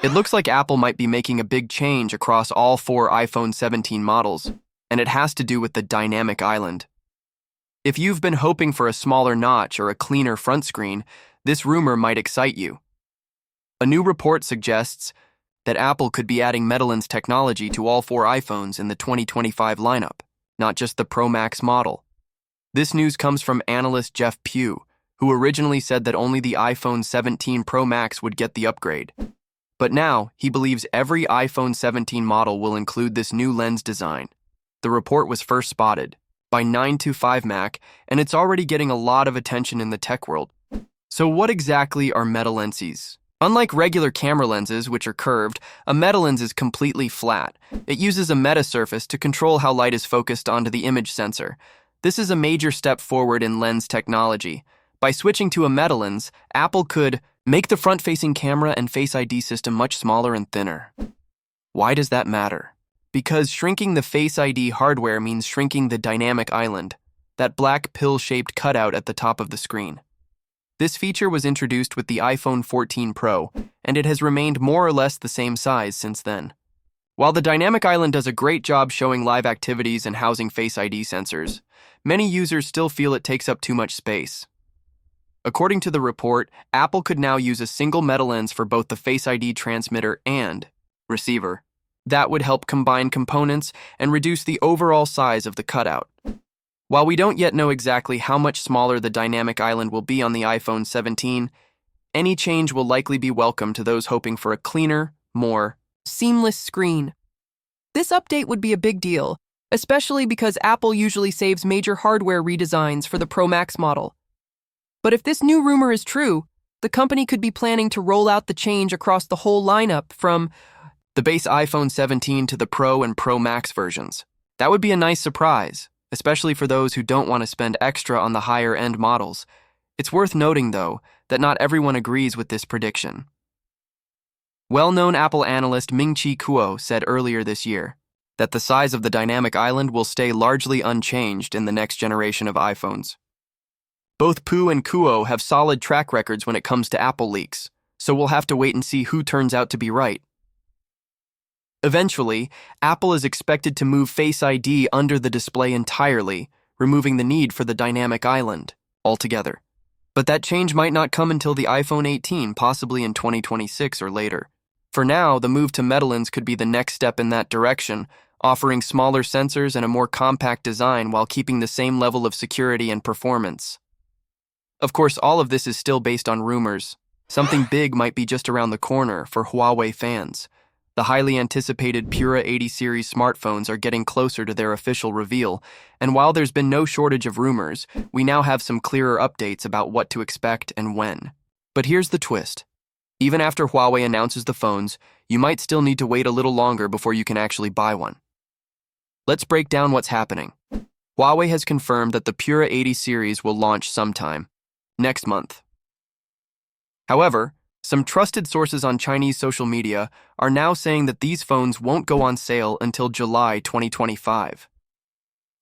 It looks like Apple might be making a big change across all four iPhone 17 models, and it has to do with the dynamic island. If you've been hoping for a smaller notch or a cleaner front screen, this rumor might excite you. A new report suggests that Apple could be adding metalens technology to all four iPhones in the 2025 lineup, not just the Pro Max model. This news comes from analyst Jeff Pugh, who originally said that only the iPhone 17 Pro Max would get the upgrade. But now, he believes every iPhone 17 model will include this new lens design. The report was first spotted by 9to5Mac, and it's already getting a lot of attention in the tech world. So what exactly are metalenses? Unlike regular camera lenses, which are curved, a metalens is completely flat. It uses a meta-surface to control how light is focused onto the image sensor. This is a major step forward in lens technology. By switching to a metalens, Apple could make the front-facing camera and Face ID system much smaller and thinner. Why does that matter? Because shrinking the Face ID hardware means shrinking the dynamic island, that black pill-shaped cutout at the top of the screen. This feature was introduced with the iPhone 14 Pro, and it has remained more or less the same size since then. While the dynamic island does a great job showing live activities and housing Face ID sensors, many users still feel it takes up too much space. According to the report, Apple could now use a single metalens for both the Face ID transmitter and receiver. That would help combine components and reduce the overall size of the cutout. While we don't yet know exactly how much smaller the dynamic island will be on the iPhone 17, any change will likely be welcome to those hoping for a cleaner, more seamless screen. This update would be a big deal, especially because Apple usually saves major hardware redesigns for the Pro Max model. But if this new rumor is true, the company could be planning to roll out the change across the whole lineup from the base iPhone 17 to the Pro and Pro Max versions. That would be a nice surprise, especially for those who don't want to spend extra on the higher-end models. It's worth noting, though, that not everyone agrees with this prediction. Well-known Apple analyst Ming-Chi Kuo said earlier this year that the size of the dynamic island will stay largely unchanged in the next generation of iPhones. Both Pugh and Kuo have solid track records when it comes to Apple leaks, so we'll have to wait and see who turns out to be right. Eventually, Apple is expected to move Face ID under the display entirely, removing the need for the dynamic island altogether. But that change might not come until the iPhone 18, possibly in 2026 or later. For now, the move to metalens could be the next step in that direction, offering smaller sensors and a more compact design while keeping the same level of security and performance. Of course, all of this is still based on rumors. Something big might be just around the corner for Huawei fans. The highly anticipated Pura 80 series smartphones are getting closer to their official reveal, and while there's been no shortage of rumors, we now have some clearer updates about what to expect and when. But here's the twist. Even after Huawei announces the phones, you might still need to wait a little longer before you can actually buy one. Let's break down what's happening. Huawei has confirmed that the Pura 80 series will launch sometime next month. However, some trusted sources on Chinese social media are now saying that these phones won't go on sale until July 2025.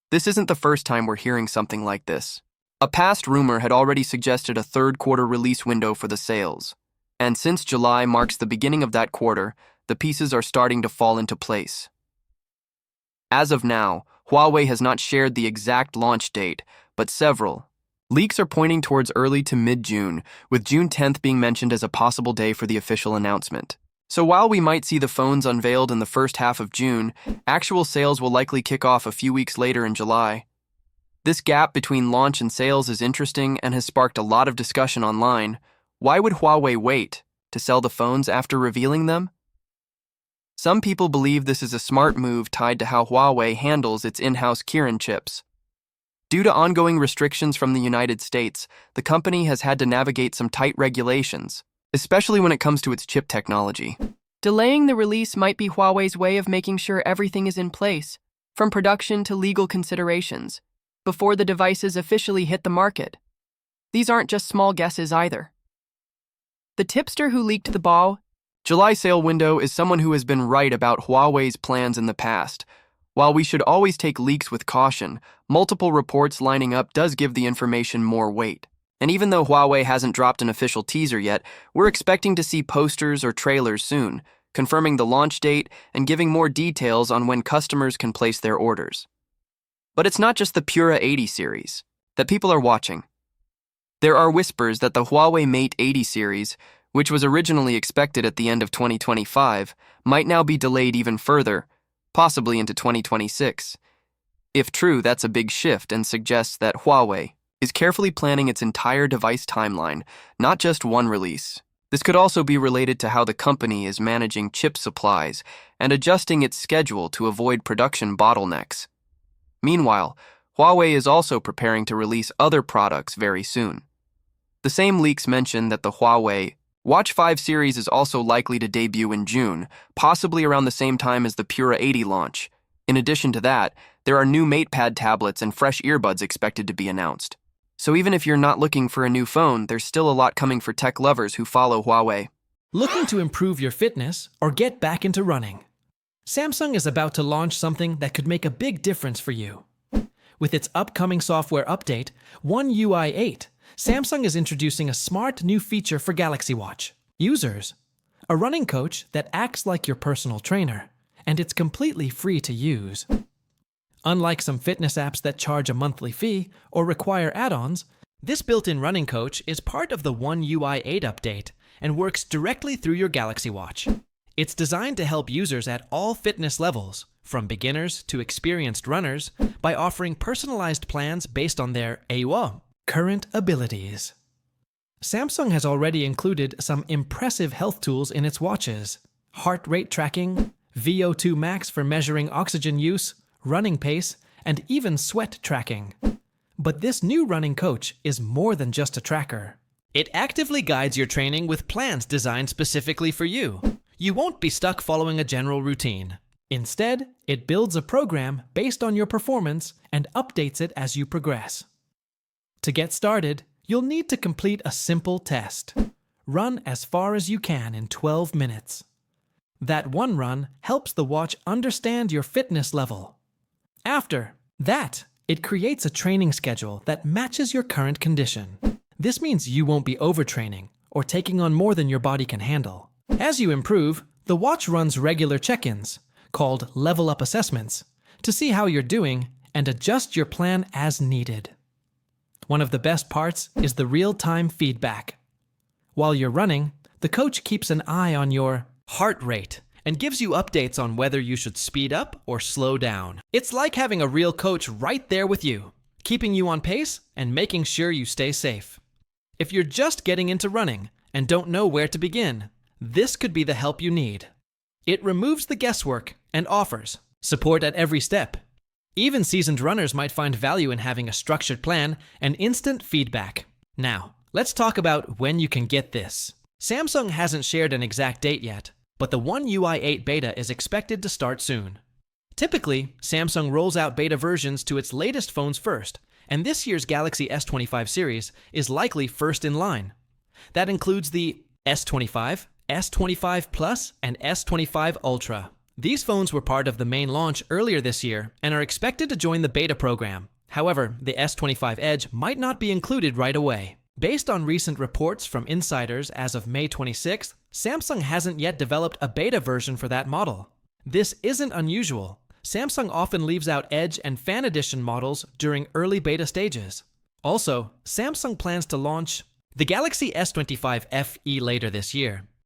This isn't the first time we're hearing something like this. A past rumor had already suggested a third-quarter release window for the sales, and since July marks the beginning of that quarter, the pieces are starting to fall into place. As of now, Huawei has not shared the exact launch date, but several leaks are pointing towards early to mid-June, with June 10th being mentioned as a possible day for the official announcement. So while we might see the phones unveiled in the first half of June, actual sales will likely kick off a few weeks later in July. This gap between launch and sales is interesting and has sparked a lot of discussion online. Why would Huawei wait to sell the phones after revealing them? Some people believe this is a smart move tied to how Huawei handles its in-house Kirin chips. Due to ongoing restrictions from the United States, the company has had to navigate some tight regulations, especially when it comes to its chip technology. Delaying the release might be Huawei's way of making sure everything is in place, from production to legal considerations, before the devices officially hit the market. These aren't just small guesses either. The tipster who leaked the ball. July sale window is someone who has been right about Huawei's plans in the past. While we should always take leaks with caution, multiple reports lining up does give the information more weight. And even though Huawei hasn't dropped an official teaser yet, we're expecting to see posters or trailers soon, confirming the launch date and giving more details on when customers can place their orders. But it's not just the Pura 80 series that people are watching. There are whispers that the Huawei Mate 80 series, which was originally expected at the end of 2025, might now be delayed even further, possibly into 2026. If true, that's a big shift and suggests that Huawei is carefully planning its entire device timeline, not just one release. This could also be related to how the company is managing chip supplies and adjusting its schedule to avoid production bottlenecks. Meanwhile, Huawei is also preparing to release other products very soon. The same leaks mention that the Huawei Watch 5 series is also likely to debut in June, possibly around the same time as the Pura 80 launch. In addition to that, there are new MatePad tablets and fresh earbuds expected to be announced. So even if you're not looking for a new phone, there's still a lot coming for tech lovers who follow Huawei. Looking to improve your fitness or get back into running? Samsung is about to launch something that could make a big difference for you. With its upcoming software update, One UI 8, Samsung is introducing a smart new feature for Galaxy Watch users, a running coach that acts like your personal trainer, and it's completely free to use. Unlike some fitness apps that charge a monthly fee or require add-ons, this built-in running coach is part of the One UI 8 update and works directly through your Galaxy Watch. It's designed to help users at all fitness levels, from beginners to experienced runners, by offering personalized plans based on their current abilities. Samsung has already included some impressive health tools in its watches: heart rate tracking, VO2 max for measuring oxygen use, running pace, and even sweat tracking. But this new running coach is more than just a tracker. It actively guides your training with plans designed specifically for you. You won't be stuck following a general routine. Instead, it builds a program based on your performance and updates it as you progress. To get started, you'll need to complete a simple test. Run as far as you can in 12 minutes. That one run helps the watch understand your fitness level. After that, it creates a training schedule that matches your current condition. This means you won't be overtraining or taking on more than your body can handle. As you improve, the watch runs regular check-ins, called level up assessments, to see how you're doing and adjust your plan as needed. One of the best parts is the real-time feedback. While you're running, the coach keeps an eye on your heart rate and gives you updates on whether you should speed up or slow down. It's like having a real coach right there with you, keeping you on pace and making sure you stay safe. If you're just getting into running and don't know where to begin, this could be the help you need. It removes the guesswork and offers support at every step. Even seasoned runners might find value in having a structured plan and instant feedback. Now, let's talk about when you can get this. Samsung hasn't shared an exact date yet, but the One UI 8 beta is expected to start soon. Typically, Samsung rolls out beta versions to its latest phones first, and this year's Galaxy S25 series is likely first in line. That includes the S25, S25 Plus, and S25 Ultra. These phones were part of the main launch earlier this year and are expected to join the beta program. However, the S25 Edge might not be included right away. Based on recent reports from insiders as of May 26th, Samsung hasn't yet developed a beta version for that model. This isn't unusual. Samsung often leaves out Edge and Fan Edition models during early beta stages. Also, Samsung plans to launch the Galaxy S25 FE later this year,